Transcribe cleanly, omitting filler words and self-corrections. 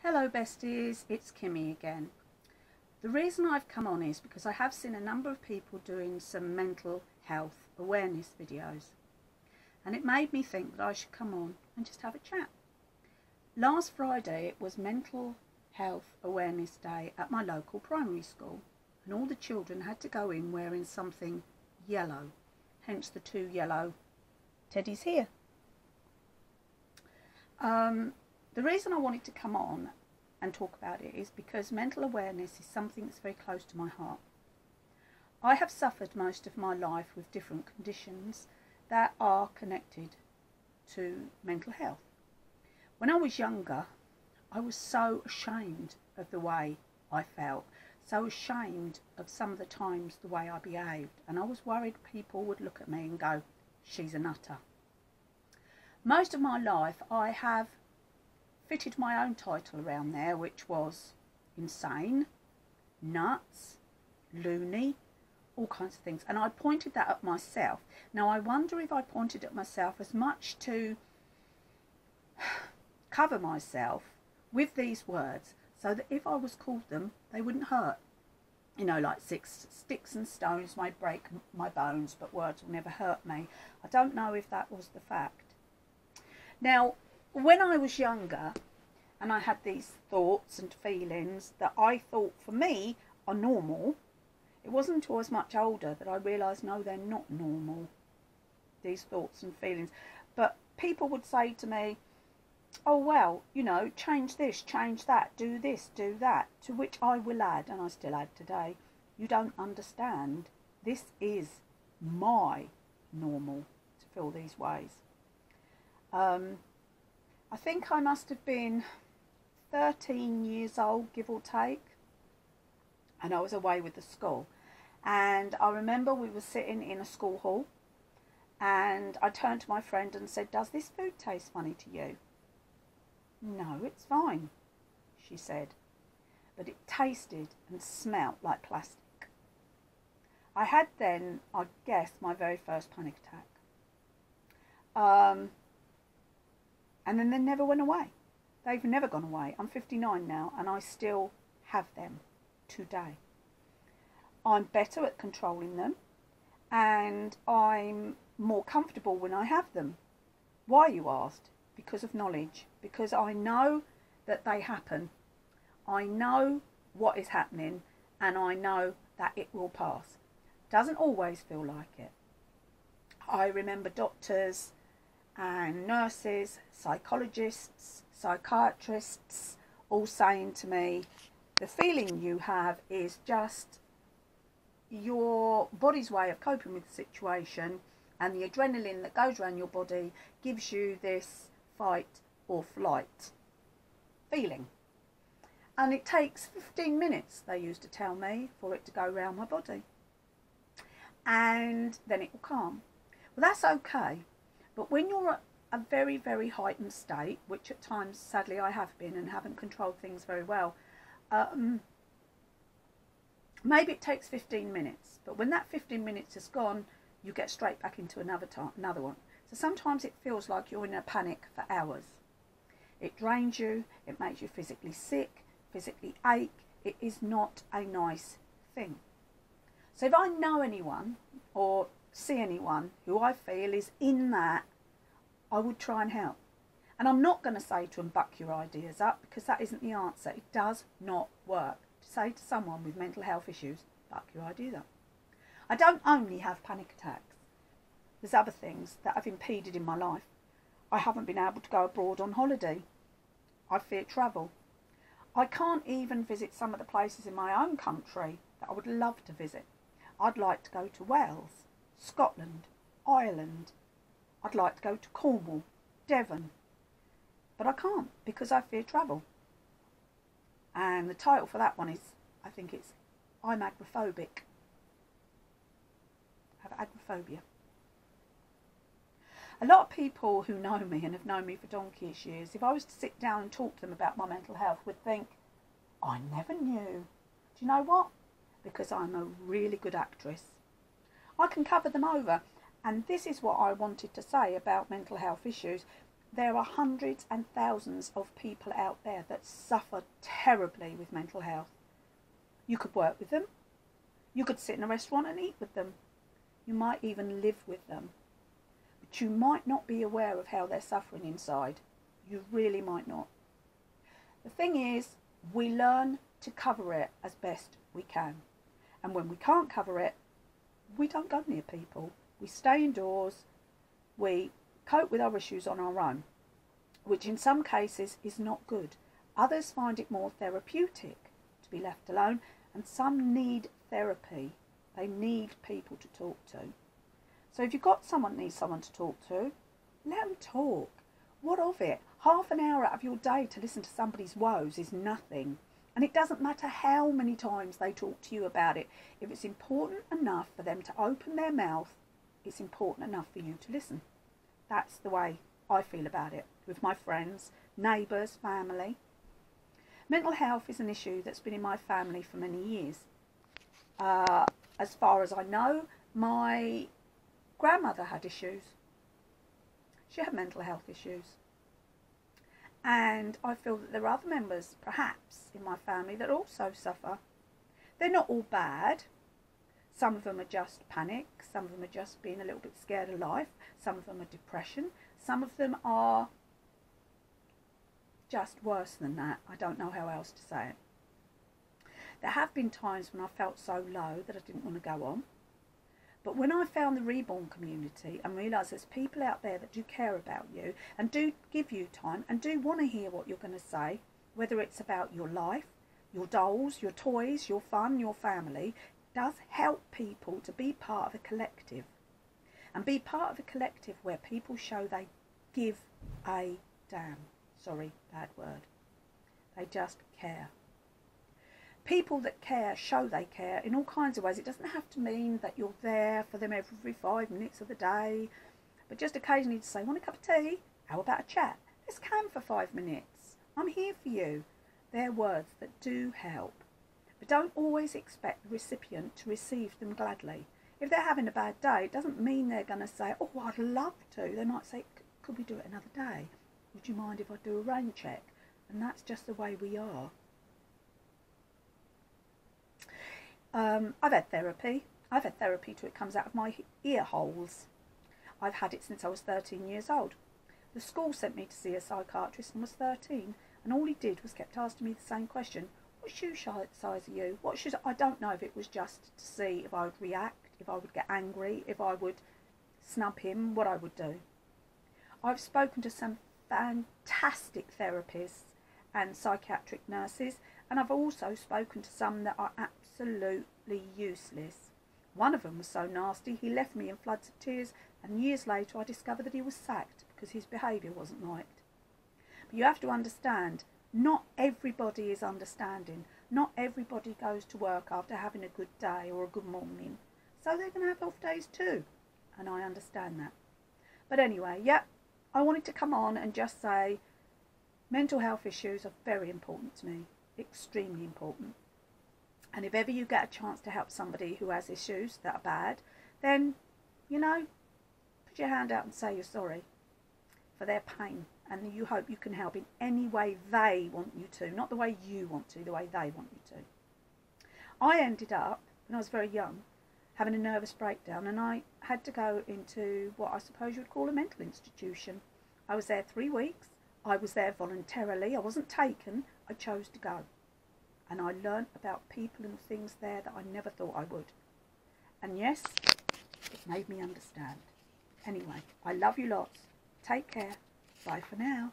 Hello besties, it's Kimmy again. The reason I've come on is because I have seen a number of people doing some mental health awareness videos, and it made me think that I should come on and just have a chat. Last Friday it was Mental Health Awareness Day at my local primary school, and all the children had to go in wearing something yellow, hence the two yellow teddies here. The reason I wanted to come on and talk about it is because mental awareness is something that's very close to my heart. I have suffered most of my life with different conditions that are connected to mental health. When I was younger, I was so ashamed of the way I felt, so ashamed of some of the times the way I behaved, and I was worried people would look at me and go, she's a nutter. Most of my life I have fitted my own title around there, which was insane, nuts, loony, all kinds of things, and I pointed that at myself. Now I wonder if I pointed at myself as much to cover myself with these words so that if I was called them they wouldn't hurt. You know, like sticks and stones may break my bones, but words will never hurt me. I don't know if that was the fact. Now, when I was younger and I had these thoughts and feelings that I thought for me are normal, it wasn't until I was much older that I realised, no, they're not normal, these thoughts and feelings. But people would say to me, oh, well, you know, change this, change that, do this, do that, to which I will add, and I still add today, you don't understand. This is my normal to feel these ways. I think I must have been 13 years old, give or take, and I was away with the school. And I remember we were sitting in a school hall, and I turned to my friend and said, does this food taste funny to you? No, it's fine, she said, but it tasted and smelt like plastic. I had then, I guess, my very first panic attack. And then they never went away. They've never gone away. I'm 59 now and I still have them today. I'm better at controlling them and I'm more comfortable when I have them. Why, you asked? Because of knowledge. Because I know that they happen. I know what is happening and I know that it will pass. Doesn't always feel like it. I remember doctors and nurses, psychologists, psychiatrists all saying to me, the feeling you have is just your body's way of coping with the situation, and the adrenaline that goes around your body gives you this fight or flight feeling. And it takes 15 minutes, they used to tell me, for it to go around my body. And then it will calm. Well, that's okay. But when you're at a very, very heightened state, which at times, sadly, I have been and haven't controlled things very well, maybe it takes 15 minutes. But when that 15 minutes is gone, you get straight back into another one. So sometimes it feels like you're in a panic for hours. It drains you. It makes you physically sick, physically ache. It is not a nice thing. So if I know anyone or see anyone who I feel is in that, I would try and help. And I'm not going to say to them, buck your ideas up, because that isn't the answer. It does not work to say to someone with mental health issues, buck your ideas up. I don't only have panic attacks. There's other things that have impeded in my life. I haven't been able to go abroad on holiday. I fear travel. I can't even visit some of the places in my own country that I would love to visit. I'd like to go to Wales, Scotland, Ireland. I'd like to go to Cornwall, Devon. But I can't because I fear travel. And the title for that one is, I think it's, I'm agoraphobic. I have agoraphobia. A lot of people who know me and have known me for donkey's years, if I was to sit down and talk to them about my mental health, would think, I never knew. Do you know what? Because I'm a really good actress. I can cover them over. And this is what I wanted to say about mental health issues. there are hundreds and thousands of people out there that suffer terribly with mental health. You could work with them. You could sit in a restaurant and eat with them. You might even live with them. But you might not be aware of how they're suffering inside. You really might not. The thing is, we learn to cover it as best we can. And when we can't cover it, we don't go near people. We stay indoors. We cope with our issues on our own, which in some cases is not good. Others find it more therapeutic to be left alone, and some need therapy. They need people to talk to. So if you've got someone that needs someone to talk to, let them talk. What of it? Half an hour out of your day to listen to somebody's woes is nothing. And it doesn't matter how many times they talk to you about it. If it's important enough for them to open their mouth, it's important enough for you to listen. That's the way I feel about it with my friends, neighbours, family. Mental health is an issue that's been in my family for many years. As far as I know, my grandmother had issues. She had mental health issues. And I feel that there are other members, perhaps, in my family that also suffer. They're not all bad. Some of them are just panic. Some of them are just being a little bit scared of life. Some of them are depression. Some of them are just worse than that. I don't know how else to say it. There have been times when I felt so low that I didn't want to go on. But when I found the reborn community and realised there's people out there that do care about you and do give you time and do want to hear what you're going to say, whether it's about your life, your dolls, your toys, your fun, your family, it does help people to be part of a collective. And be part of a collective where people show they give a damn. Sorry, bad word. They just care. People that care show they care in all kinds of ways. It doesn't have to mean that you're there for them every 5 minutes of the day, but just occasionally to say, want a cup of tea? How about a chat? Let's can for 5 minutes. I'm here for you. They're words that do help. But don't always expect the recipient to receive them gladly. If they're having a bad day, it doesn't mean they're going to say, oh, I'd love to. They might say, could we do it another day? Would you mind if I do a rain check? And that's just the way we are. I've had therapy. I've had therapy till it comes out of my ear holes. I've had it since I was 13 years old. The school sent me to see a psychiatrist when I was 13, and all he did was kept asking me the same question. What shoe size are you? What shoes? I don't know if it was just to see if I would react, if I would get angry, if I would snub him, what I would do. I've spoken to some fantastic therapists and psychiatric nurses, and I've also spoken to some that are absolutely useless. One of them was so nasty he left me in floods of tears, and years later I discovered that he was sacked because his behaviour wasn't liked. But you have to understand, not everybody is understanding. Not everybody goes to work after having a good day or a good morning. So they're going to have off days too, and I understand that. But anyway, yeah, I wanted to come on and just say mental health issues are very important to me. Extremely important. And if ever you get a chance to help somebody who has issues that are bad, then, you know, put your hand out and say you're sorry for their pain, and you hope you can help in any way they want you to, not the way you want to, the way they want you to. I ended up, when I was very young, having a nervous breakdown, and I had to go into what I suppose you would call a mental institution. I was there 3 weeks. I was there voluntarily. I wasn't taken. I chose to go. And I learnt about people and things there that I never thought I would. And yes, it made me understand. Anyway, I love you lots. Take care. Bye for now.